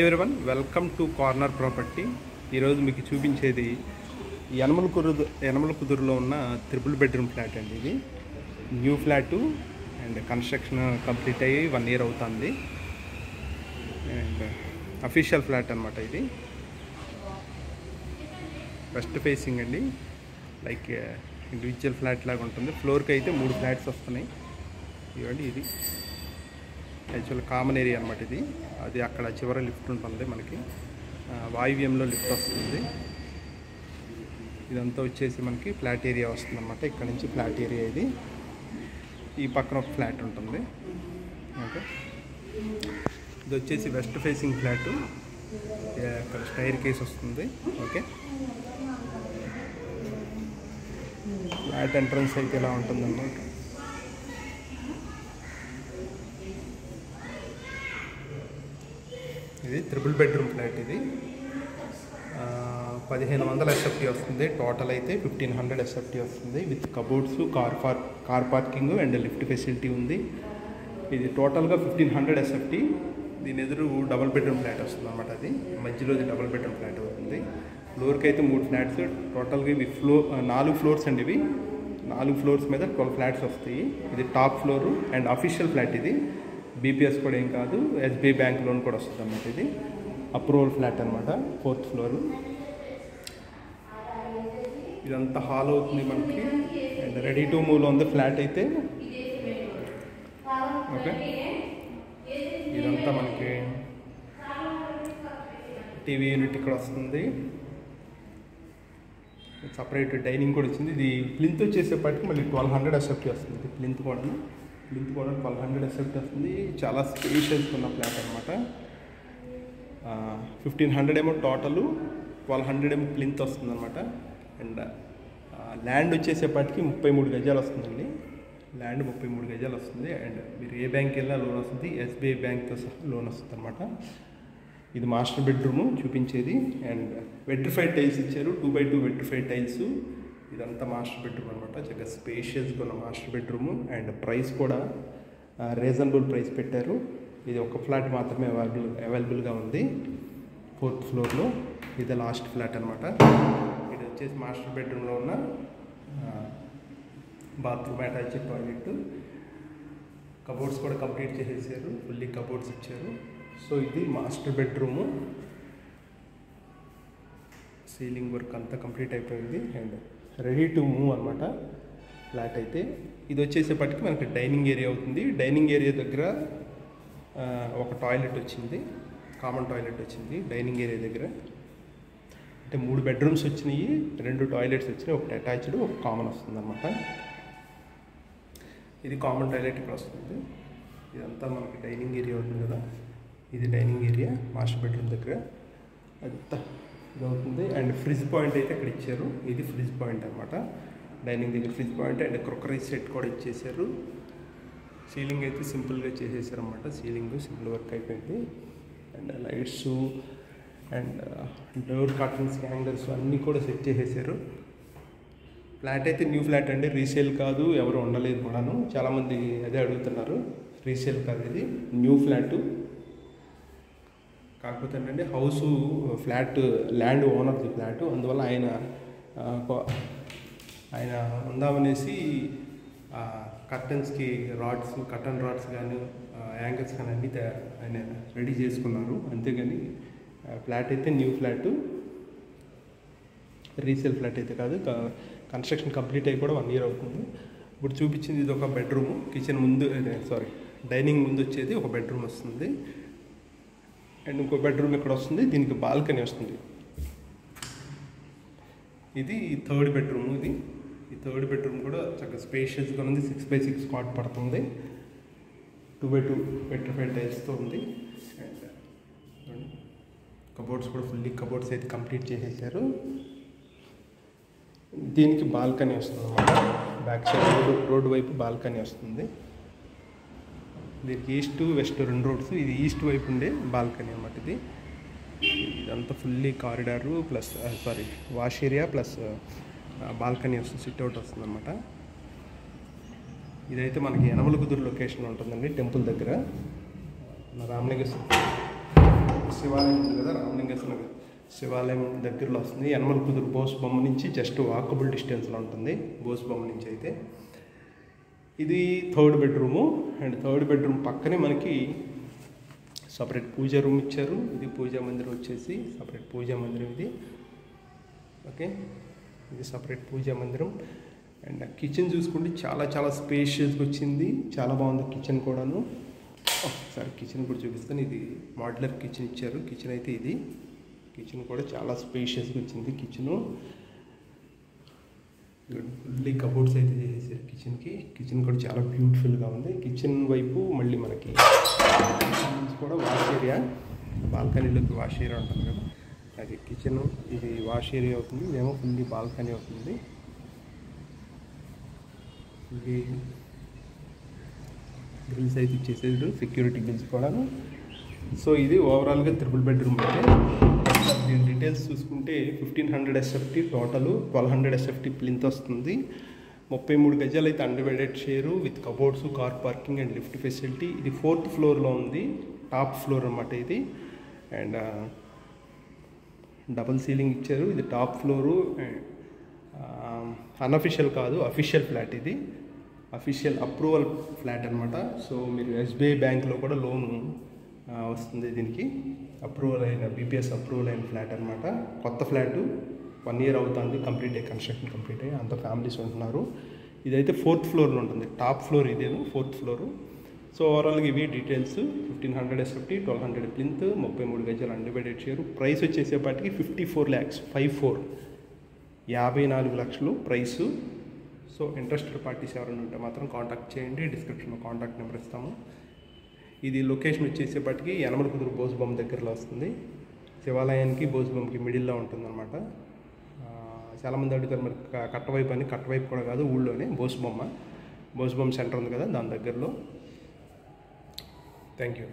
Everyone welcome to corner property. ఈరోజు మీకు చూపించేది యనమలకుదురులో ఉన్న ట్రిపుల్ బెడ్రూమ్ ఫ్లాట్ అండి. ఇది new flat and construction complete అయ్యి 1 year అవుతుంది. అండ్ అఫీషియల్ ఫ్లాట్ అనమాట. ఇది వెస్ట్ ఫేసింగ్ అండి, లైక్ ఇండివిజువల్ ఫ్లాట్ లాగా ఉంటుంది. ఫ్లోర్కి అయితే 3 ఫ్లాట్స్ వస్తున్నాయి. ఇవ్వండి, ఇది యాక్చువల్ కామన్ ఏరియా అనమాట. ఇది అది అక్కడ చివర లిఫ్ట్ ఉంటుంది, మనకి వాయువ్యంలో లిఫ్ట్ వస్తుంది. ఇదంతా వచ్చేసి మనకి ఫ్లాట్ ఏరియా వస్తుంది అనమాట. ఇక్కడ నుంచి ఫ్లాట్ ఏరియా ఇది. ఈ పక్కన ఒక ఫ్లాట్ ఉంటుంది. ఓకే, ఇది వచ్చేసి వెస్ట్ ఫేసింగ్ ఫ్లాటు. ఇక్కడ స్టైర్ కేస్ వస్తుంది. ఓకే, ఫ్లాట్ ఎంట్రన్స్ అయితే ఇలా ఉంటుందన్నమాట. ఇది ట్రిపుల్ బెడ్రూమ్ ఫ్లాట్. ఇది 1500 SFT వస్తుంది. టోటల్ అయితే 1500 SFT వస్తుంది. With cupboards, car parking and lift facility ఉంది. ఇది టోటల్గా 1500 SFT. దీని ఎదురు డబుల్ బెడ్రూమ్ ఫ్లాట్ వస్తుంది అనమాట. అది మధ్యలో డబుల్ బెడ్రూమ్ ఫ్లాట్ అవుతుంది. ఫ్లోర్కి అయితే 3 ఫ్లాట్స్. టోటల్గా ఇవి 4 ఫ్లోర్స్ అండి. ఇవి 4 ఫ్లోర్స్ మీద 12 ఫ్లాట్స్ వస్తాయి. ఇది top floor and official flat. ఇది బీపీఎస్ కూడా ఏం కాదు, ఎస్బీఐ బ్యాంక్ లోన్ కూడా వస్తుంది అన్నమాట. ఇది అప్రూవల్ ఫ్లాట్ అనమాట. 4th floor. ఇదంతా హాల్ అవుతుంది మనకి అండ్ రెడీ టు మూవ్లో ఉంది ఫ్లాట్ అయితే. ఓకే, ఇదంతా మనకి టీవీ యూనిట్ ఇక్కడ వస్తుంది. సపరేట్ డైనింగ్ కూడా వచ్చింది. ఇది ప్లింత్ వచ్చేసేపటికి మళ్ళీ 1200 SFT వస్తుంది. ప్లింత్ కూడా 1200 SFT వస్తుంది. చాలా స్పేషియస్గా ఉన్న ఫ్లాట్ అనమాట. 1500 ఏమో టోటలు, 1200 ఏమో ప్లింత్ వస్తుంది అనమాట. అండ్ ల్యాండ్ వచ్చేసేపటికి 33 గజాలు వస్తుందండి. ల్యాండ్ 33 గజాలు వస్తుంది. అండ్ మీరు ఏ బ్యాంక్ వెళ్ళినా లోన్ వస్తుంది, ఎస్బీఐ బ్యాంక్తో సహా లోన్ వస్తుంది అనమాట. ఇది మాస్టర్ బెడ్రూము చూపించేది. అండ్ వెట్రిఫైడ్ టైల్స్ ఇచ్చారు, 2x2 వెట్రిఫైడ్ టైల్స్. ఇదంతా మాస్టర్ బెడ్రూమ్ అనమాట. చాలా స్పేషియస్గా ఉన్న మాస్టర్ బెడ్రూము. అండ్ ప్రైస్ కూడా రీజనబుల్ ప్రైస్ పెట్టారు. ఇది ఒక ఫ్లాట్ మాత్రమే అవైలబుల్గా ఉంది 4th ఫ్లోర్లో. ఇది లాస్ట్ ఫ్లాట్ అనమాట. ఇది వచ్చేసి మాస్టర్ బెడ్రూమ్లో ఉన్న బాత్రూమ్, అటాచ్డ్ టాయిలెట్, కబోర్డ్స్ కూడా కంప్లీట్ చేసేసారు. ఫుల్లీ కబోర్డ్స్ ఇచ్చారు. సో ఇది మాస్టర్ బెడ్రూము. సీలింగ్ వర్క్ అంతా కంప్లీట్ అయిపోయింది అండ్ రెడీ టు మూవ్ అనమాట ఫ్లాట్ అయితే. ఇది వచ్చేసేపటికి మనకి డైనింగ్ ఏరియా అవుతుంది. డైనింగ్ ఏరియా దగ్గర ఒక టాయిలెట్ వచ్చింది, కామన్ టాయిలెట్ వచ్చింది డైనింగ్ ఏరియా దగ్గర. అంటే 3 బెడ్రూమ్స్ వచ్చినాయి, 2 టాయిలెట్స్ వచ్చినాయి, ఒకటి అటాచ్డ్, ఒక కామన్ వస్తుంది అనమాట. ఇది కామన్ టాయిలెట్ ఇక్కడ వస్తుంది. ఇదంతా మనకి డైనింగ్ ఏరియా అవుతుంది కదా. ఇది డైనింగ్ ఏరియా మాస్టర్ బెడ్రూమ్ దగ్గర అంతా ఇది అవుతుంది. అండ్ ఫ్రిడ్జ్ పాయింట్ అయితే ఇక్కడ ఇచ్చారు. ఇది ఫ్రిడ్జ్ పాయింట్ అనమాట. డైనింగ్ దగ్గర fridge point and crockery set కూడా ఇచ్చేసారు. సీలింగ్ అయితే సింపుల్గా చేసేసారు అనమాట. సీలింగ్ సింపుల్ వర్క్ అయిపోయింది. And lights and door curtains, hangers అన్నీ కూడా సెట్ చేసేసారు. ఫ్లాట్ అయితే న్యూ ఫ్లాట్ అండి, రీసేల్ కాదు, ఎవరు ఉండలేదు కూడాను. చాలామంది అదే అడుగుతున్నారు. రీసేల్ కాదు, ఇది న్యూ ఫ్లాటు. కాకపోతే ఏంటంటే హౌసు ఫ్లాట్ ల్యాండ్ ఓనర్ది ఫ్లాటు. అందువల్ల ఆయన ఉందామనేసి కర్టన్స్కి కర్టన్ రాడ్స్ కానీ యాంగిల్స్ కానీ అన్నీ ఆయన రెడీ చేసుకున్నారు. అంతేగాని ఫ్లాట్ అయితే న్యూ ఫ్లాటు, రీసేల్ ఫ్లాట్ అయితే కాదు. కన్స్ట్రక్షన్ కంప్లీట్ అయ్యి కూడా 1 year అవుతుంది. ఇప్పుడు చూపించింది ఇది ఒక బెడ్రూము. కిచెన్ ముందు, డైనింగ్ ముందు వచ్చేది ఒక బెడ్రూమ్ వస్తుంది. అండ్ ఇంకో బెడ్రూమ్ ఇక్కడ వస్తుంది. దీనికి బాల్కనీ వస్తుంది. ఇది 3rd బెడ్రూమ్. ఈ 3rd బెడ్రూమ్ కూడా చక్కగా స్పేషియస్గా ఉంది. 6x6 కాట్ పడుతుంది. 2x2 వెట్రిఫైడ్ టైల్స్తో ఉంది. అండ్ కబోర్డ్స్ కూడా ఫుల్లీ కబోర్డ్స్ అయితే కంప్లీట్ చేసేసారు. దీనికి బాల్కనీ వస్తుంది అన్నమాట. బ్యాక్ సైడ్ రోడ్డు వైపు బాల్కనీ వస్తుంది. దీనికి ఈస్ట్ వెస్ట్ 2 రోడ్స్. ఇది ఈస్ట్ వైపు ఉండే బాల్కనీ అన్నమాట. ఇదంతా fully corridor plus wash area plus balcony వస్తుంది, సిట్అవుట్ వస్తుంది అన్నమాట. ఇదైతే మనకి యనమలకుదురు లొకేషన్ ఉంటుందండి, టెంపుల్ దగ్గర. రామలింగేశ్వర శివాలయం ఉంది కదా, రామలింగేశ్వర శివాలయం దగ్గరలో వస్తుంది. యనమల కుదురు బోస్ బొమ్మ నుంచి జస్ట్ వాకబుల్ డిస్టెన్స్లో ఉంటుంది బోస్ బొమ్మ నుంచి అయితే. ఇది third bedroom. And third bedroom పక్కనే మనకి సపరేట్ పూజా రూమ్ ఇచ్చారు. ఇది పూజా మందిరం వచ్చేసి సపరేట్ పూజా మందిరం ఇది. ఓకే, ఇది సపరేట్ పూజా మందిరం. అండ్ కిచెన్ చూసుకుంటే చాలా చాలా స్పేషియస్గా వచ్చింది, చాలా బాగుంది కిచెన్ కూడాను. ఒకసారి కిచెన్ కూడా చూపిస్తాను. ఇది మాడ్యులర్ కిచెన్ ఇచ్చారు. కిచెన్ అయితే ఇది, కిచెన్ కూడా చాలా స్పేషియస్గా వచ్చింది కిచెను. ఫుల్లీ కబోర్డ్స్ అయితే చేసేసారు కిచెన్కి. కిచెన్ కూడా చాలా బ్యూటిఫుల్గా ఉంది. కిచెన్ వైపు మళ్ళీ మనకి కూడా వాష్ ఏరియా, బాల్కనీలోకి వాష్ ఏరియా ఉంటుంది కదా, అది కిచెన్. ఇది వాష్ ఏరియా అవుతుంది, ఇదేమో ఫుల్లీ బాల్కనీ అవుతుంది. ఇది గ్రిల్స్ అయితే ఇచ్చేసాడు, సెక్యూరిటీ గ్రిల్స్ కూడాను. సో ఇది ఓవరాల్గా ట్రిపుల్ బెడ్రూమ్ అయితే. దీని డీటెయిల్స్ చూసుకుంటే 1500 SFT టోటల్, 1200 SFT ప్లింత్ వస్తుంది. 33 గజాలు అయితే undivided share with cupboards, car parking and lift facility. ఇది 4th ఫ్లోర్లో ఉంది, టాప్ ఫ్లోర్ అన్నమాట ఇది. అండ్ డబుల్ సీలింగ్ ఇచ్చారు. ఇది టాప్ ఫ్లోరు. అన్అఫిషియల్ కాదు, అఫీషియల్ ఫ్లాట్ ఇది. అఫీషియల్ అప్రూవల్ ఫ్లాట్ అనమాట. సో మీరు SBI బ్యాంక్లో కూడా లోను వస్తుంది దీనికి. అప్రూవల్ అయిన BPS అప్రూవల్ అయిన ఫ్లాట్ అనమాట. కొత్త ఫ్లాటు, 1 year అవుతుంది కంప్లీట్ అయ్యి, కన్స్ట్రక్షన్ కంప్లీట్ అయ్యి. అంత ఫ్యామిలీస్ ఉంటున్నారు. ఇదైతే 4th ఫ్లోర్లో ఉంటుంది, టాప్ ఫ్లోర్ ఇదేను, 4th ఫ్లోరు. సో ఓవరాల్గా ఇవి డీటెయిల్స్. 1500 SFT, 1200 ప్లింత్, 33 గజాలు అన్డివైడెడ్ షేరు. ప్రైస్ వచ్చేసేపాటికి 54 lakhs, 54 లక్షలు ప్రైసు. సో ఇంట్రెస్టెడ్ పార్టీస్ ఎవరైనా ఉంటే మాత్రం కాంటాక్ట్ చేయండి, డిస్క్రిప్షన్లో కాంటాక్ట్ నెంబర్ ఇస్తాము. ఇది లొకేషన్ వచ్చేసేపటికి యనమల కుదురు బోస్ బొమ్మ దగ్గరలో వస్తుంది. శివాలయానికి బోస్ బొమ్మకి మిడిల్లో ఉంటుందన్నమాట. చాలామంది అడుగుతారు మరి కట్టవైపు అని. కట్టవైపు కూడా కాదు, ఊళ్ళోనే బోస్ బొమ్మ సెంటర్ ఉంది కదా, దాని దగ్గరలో. Thank you.